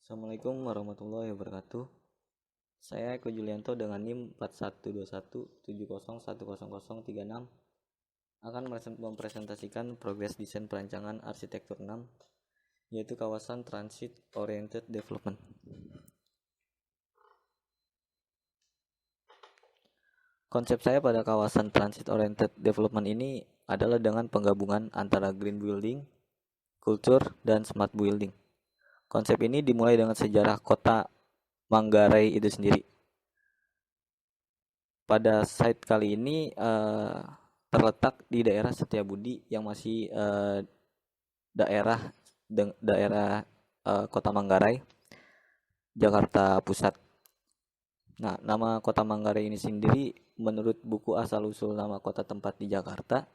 Assalamualaikum warahmatullahi wabarakatuh. Saya Eko Julianto dengan NIM 4121701036 akan mempresentasikan progres desain perancangan arsitektur 6, yaitu kawasan Transit Oriented Development. Konsep saya pada kawasan Transit Oriented Development ini adalah dengan penggabungan antara green building, culture, dan smart building. Konsep ini dimulai dengan sejarah kota Manggarai itu sendiri. Pada site kali ini terletak di daerah Setiabudi yang masih daerah Kota Manggarai, Jakarta Pusat. Nah, nama Kota Manggarai ini sendiri menurut buku asal-usul nama kota tempat di Jakarta,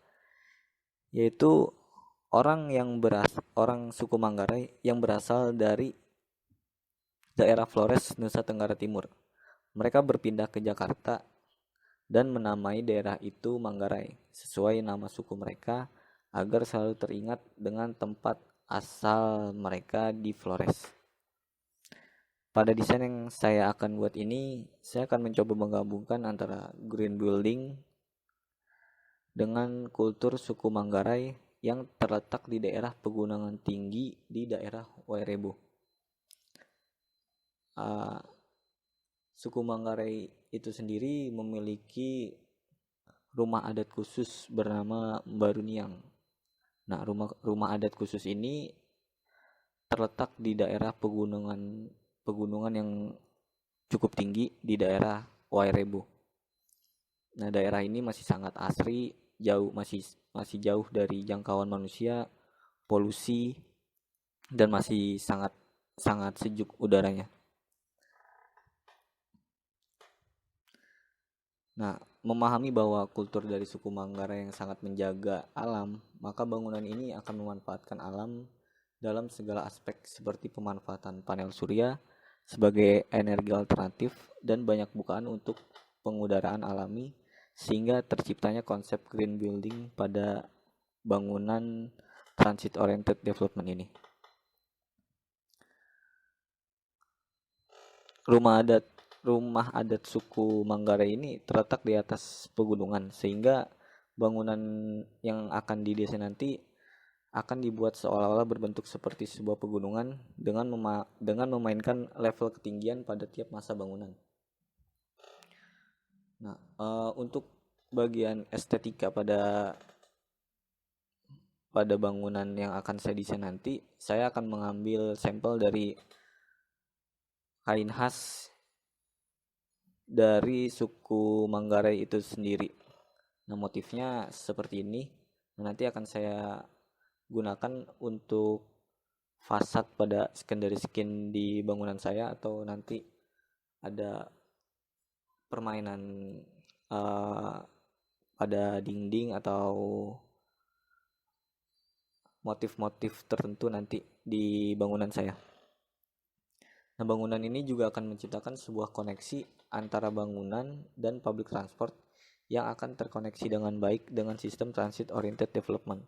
yaitu orang suku Manggarai yang berasal dari daerah Flores, Nusa Tenggara Timur. Mereka berpindah ke Jakarta dan menamai daerah itu Manggarai sesuai nama suku mereka agar selalu teringat dengan tempat asal mereka di Flores. Pada desain yang saya akan buat ini, saya akan mencoba menggabungkan antara green building dengan kultur suku Manggarai yang terletak di daerah pegunungan tinggi di daerah Wairebo. Suku Manggarai itu sendiri memiliki rumah adat khusus bernama Baruniang. Nah, rumah adat khusus ini terletak di daerah pegunungan yang cukup tinggi di daerah Wairebo. Nah, daerah ini masih sangat asri, masih jauh dari jangkauan manusia, polusi, dan masih sangat sejuk udaranya. Nah, memahami bahwa kultur dari suku Manggarai yang sangat menjaga alam, maka bangunan ini akan memanfaatkan alam dalam segala aspek seperti pemanfaatan panel surya sebagai energi alternatif dan banyak bukaan untuk pengudaraan alami sehingga terciptanya konsep green building pada bangunan transit oriented development ini. Rumah adat suku Manggarai ini terletak di atas pegunungan sehingga bangunan yang akan didesain nanti akan dibuat seolah-olah berbentuk seperti sebuah pegunungan dengan memainkan level ketinggian pada tiap masa bangunan. Nah, untuk bagian estetika pada bangunan yang akan saya desain nanti, saya akan mengambil sampel dari kain khas dari suku Manggarai itu sendiri. Nah, motifnya seperti ini. Nanti akan saya gunakan untuk fasad pada secondary skin di bangunan saya, atau nanti ada permainan pada dinding atau motif-motif tertentu nanti di bangunan saya. Nah, bangunan ini juga akan menciptakan sebuah koneksi antara bangunan dan public transport yang akan terkoneksi dengan baik dengan sistem transit oriented development,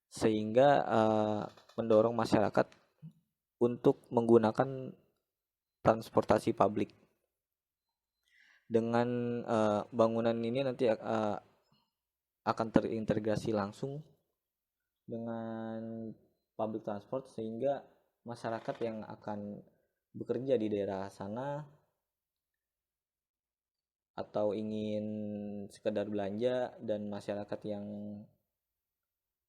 sehingga mendorong masyarakat untuk menggunakan transportasi publik. Dengan bangunan ini nanti akan terintegrasi langsung dengan public transport sehingga masyarakat yang akan bekerja di daerah sana atau ingin sekedar belanja dan masyarakat yang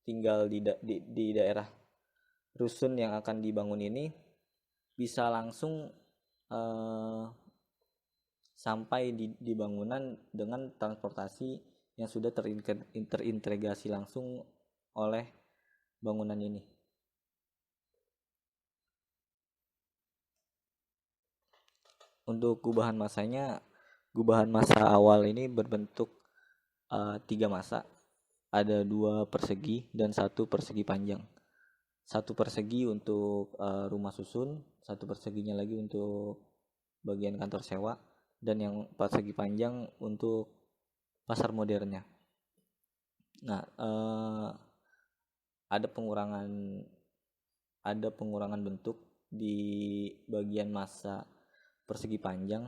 tinggal di daerah rusun yang akan dibangun ini bisa langsung sampai di bangunan dengan transportasi yang sudah terintegrasi langsung oleh bangunan ini. Untuk gubahan masa awal ini berbentuk 3 masa. Ada 2 persegi dan 1 persegi panjang. 1 persegi untuk rumah susun, 1 perseginya lagi untuk bagian kantor sewa, dan yang persegi panjang untuk pasar modernnya. Nah, ada pengurangan bentuk di bagian masa persegi panjang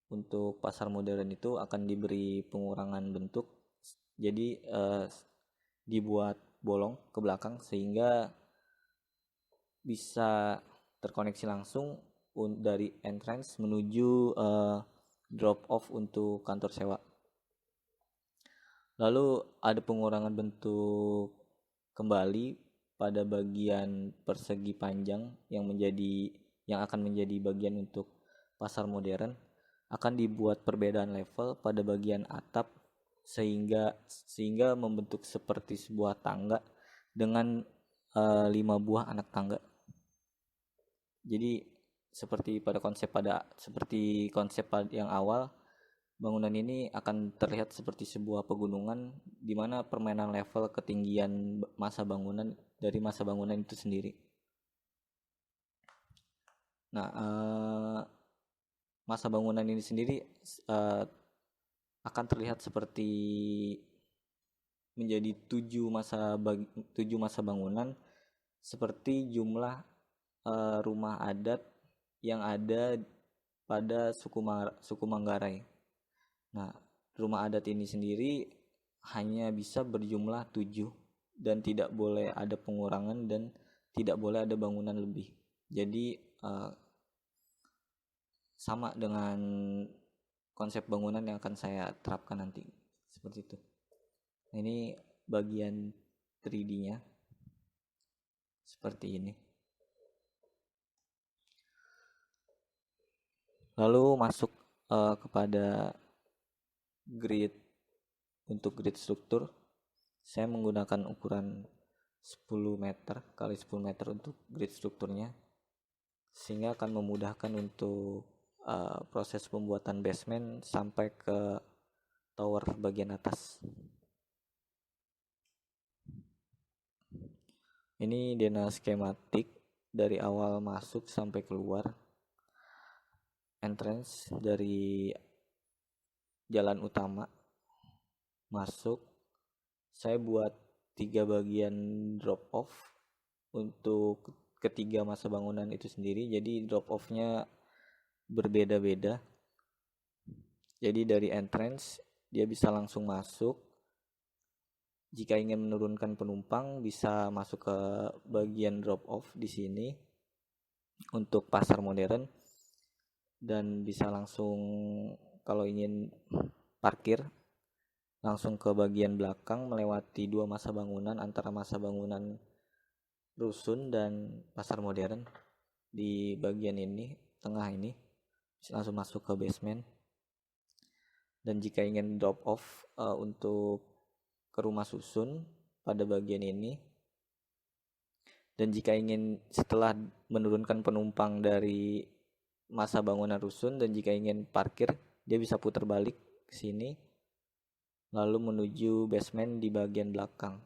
untuk pasar modern itu akan diberi pengurangan bentuk, jadi dibuat bolong ke belakang sehingga bisa terkoneksi langsung dari entrance menuju drop off untuk kantor sewa. Lalu ada pengurangan bentuk kembali pada bagian persegi panjang yang akan menjadi bagian untuk pasar modern. Akan dibuat perbedaan level pada bagian atap sehingga membentuk seperti sebuah tangga dengan 5 buah anak tangga. Jadi seperti konsep yang awal, bangunan ini akan terlihat seperti sebuah pegunungan di mana permainan level ketinggian masa bangunan dari masa bangunan itu sendiri. Nah, masa bangunan ini sendiri akan terlihat seperti menjadi 7 masa bangunan seperti jumlah rumah adat yang ada pada suku Manggarai. Nah, rumah adat ini sendiri hanya bisa berjumlah 7 dan tidak boleh ada pengurangan dan tidak boleh ada bangunan lebih. Jadi sama dengan konsep bangunan yang akan saya terapkan nanti, seperti itu. Nah, ini bagian 3D-nya seperti ini. Lalu masuk kepada grid. Untuk grid struktur, saya menggunakan ukuran 10 meter kali 10 meter untuk grid strukturnya, sehingga akan memudahkan untuk proses pembuatan basement sampai ke tower bagian atas. Ini dena skematik dari awal masuk sampai keluar. Entrance dari jalan utama masuk, saya buat 3 bagian drop off untuk ketiga masa bangunan itu sendiri. Jadi drop off-nya berbeda-beda. Jadi dari entrance dia bisa langsung masuk. Jika ingin menurunkan penumpang bisa masuk ke bagian drop off di sini untuk pasar modern, dan bisa langsung kalau ingin parkir langsung ke bagian belakang melewati 2 masa bangunan antara masa bangunan rusun dan pasar modern. Di bagian ini, tengah ini, langsung masuk ke basement. Dan jika ingin drop off untuk ke rumah susun pada bagian ini, dan jika ingin setelah menurunkan penumpang dari masa bangunan rusun dan jika ingin parkir, dia bisa putar balik ke sini lalu menuju basement di bagian belakang.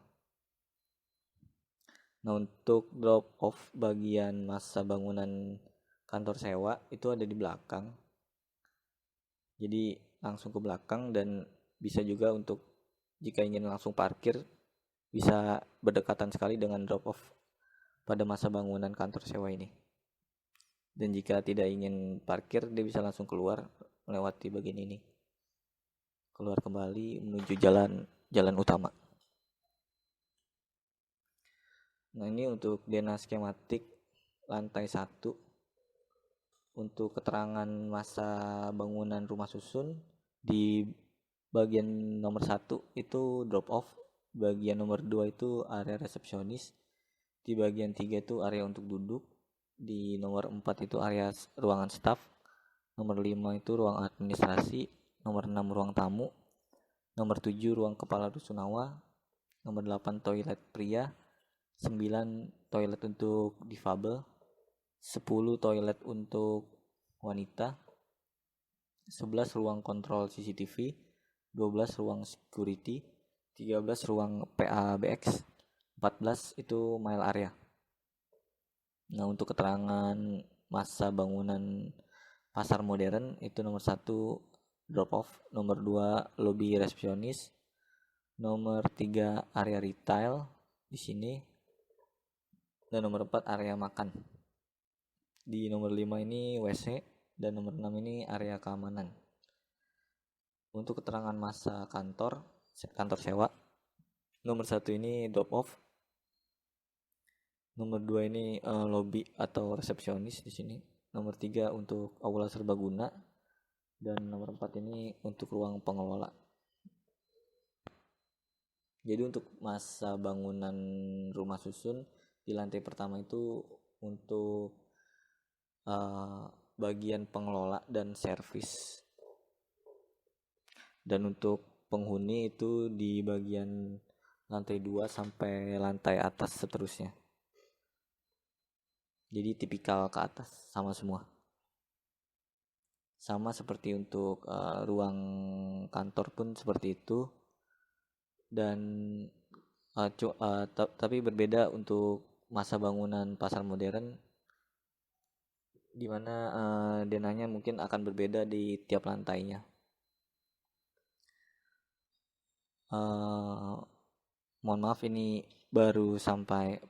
Nah, untuk drop off bagian masa bangunan kantor sewa itu ada di belakang. Jadi langsung ke belakang, dan bisa juga untuk jika ingin langsung parkir bisa berdekatan sekali dengan drop off pada masa bangunan kantor sewa ini. Dan jika tidak ingin parkir, dia bisa langsung keluar melewati bagian ini. Keluar kembali menuju jalan utama. Nah, ini untuk dena skematik lantai 1. Untuk keterangan masa bangunan rumah susun, di bagian nomor 1 itu drop off, bagian nomor 2 itu area resepsionis, di bagian 3 itu area untuk duduk, di nomor 4 itu area ruangan staff, nomor 5 itu ruang administrasi, nomor 6 ruang tamu, nomor 7 ruang kepala rusunawa, nomor 8 toilet pria, 9 toilet untuk difabel, 10 toilet untuk wanita, 11 ruang kontrol CCTV, 12 ruang security, 13 ruang PABX, 14 itu mile area. Nah, untuk keterangan masa bangunan pasar modern itu nomor 1 drop off, nomor 2 lobby resepsionis, nomor 3 area retail di sini, dan nomor 4 area makan. Di nomor 5 ini WC dan nomor 6 ini area keamanan. Untuk keterangan masa kantor sewa, nomor 1 ini drop off, nomor 2 ini lobby atau resepsionis di sini, nomor 3 untuk aula serbaguna, dan nomor 4 ini untuk ruang pengelola. Jadi untuk masa bangunan rumah susun di lantai pertama itu untuk bagian pengelola dan servis, dan untuk penghuni itu di bagian lantai 2 sampai lantai atas seterusnya. Jadi tipikal ke atas sama semua. Sama seperti untuk ruang kantor pun seperti itu. Dan tapi berbeda untuk masa bangunan pasar modern, di mana denahnya mungkin akan berbeda di tiap lantainya. Mohon maaf, ini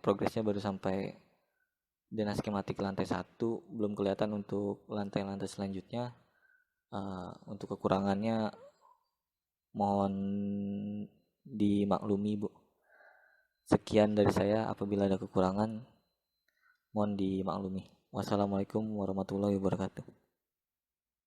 progresnya baru sampai denah skematik lantai 1, belum kelihatan untuk lantai-lantai selanjutnya. Untuk kekurangannya mohon dimaklumi, Bu. Sekian dari saya, apabila ada kekurangan mohon dimaklumi. Wassalamualaikum warahmatullahi wabarakatuh.